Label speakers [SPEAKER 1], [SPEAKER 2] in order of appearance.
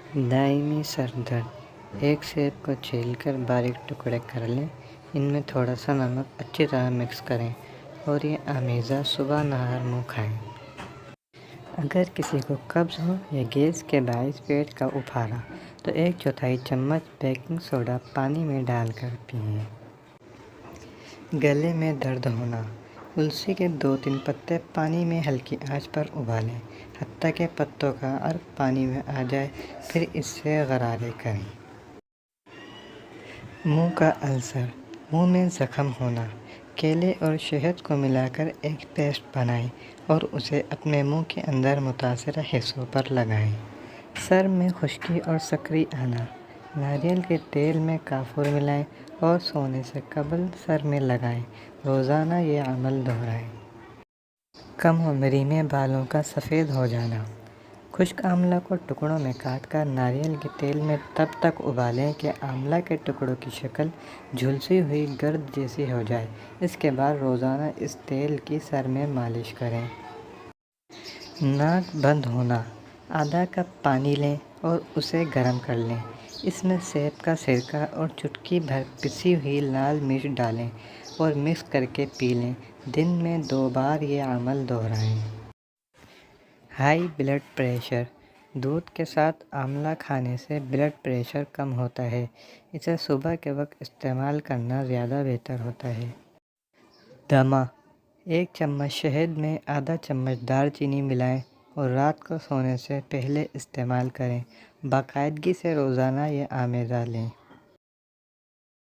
[SPEAKER 1] دائمی سر درد۔ ایک سیب کو چھیل کر باریک ٹکڑے کر لیں، ان میں تھوڑا سا نمک اچھی طرح مکس کریں اور یہ آمیزہ صبح نہار منہ کھائیں۔ اگر کسی کو قبض ہو یا گیس کے باعث پیٹ کا افارا تو 1/4 چمچ بیکنگ سوڈا پانی میں ڈال کر پئیں۔ گلے میں درد ہونا۔ تلسی کے 2-3 پتے پانی میں ہلکی آنچ پر ابالیں حتیٰ کہ پتوں کا عرق پانی میں آ جائے، پھر اس سے غرارے کریں۔ منہ کا السر۔ منہ میں زخم ہونا۔ کیلے اور شہد کو ملا کر ایک پیسٹ بنائیں اور اسے اپنے منہ کے اندر متاثرہ حصوں پر لگائیں۔ سر میں خشکی اور سکری آنا۔ ناریل کے تیل میں کافور ملائیں اور سونے سے قبل سر میں لگائیں۔ روزانہ یہ عمل دہرائیں۔ کم عمری میں بالوں کا سفید ہو جانا۔ خشک آملہ کو ٹکڑوں میں کاٹ کر ناریل کے تیل میں تب تک ابالیں کہ آملہ کے ٹکڑوں کی شکل جھلسی ہوئی گرد جیسی ہو جائے۔ اس کے بعد روزانہ اس تیل کی سر میں مالش کریں۔ ناک بند ہونا۔ آدھا کپ پانی لیں اور اسے گرم کر لیں۔ اس میں سیب کا سرکہ اور چٹکی بھر پسی ہوئی لال مرچ ڈالیں اور مکس کر کے پی لیں۔ دن میں 2 بار یہ عمل دہرائیں۔ High blood pressure. دودھ کے ساتھ آملہ کھانے سے بلڈ پریشر کم ہوتا ہے۔ اسے صبح کے وقت استعمال کرنا زیادہ بہتر ہوتا ہے۔ دمہ۔ 1 چمچ شہد میں آدھا چمچ دار چینی ملائیں اور رات کو سونے سے پہلے استعمال کریں۔ باقاعدگی سے روزانہ یہ آمیزہ لیں۔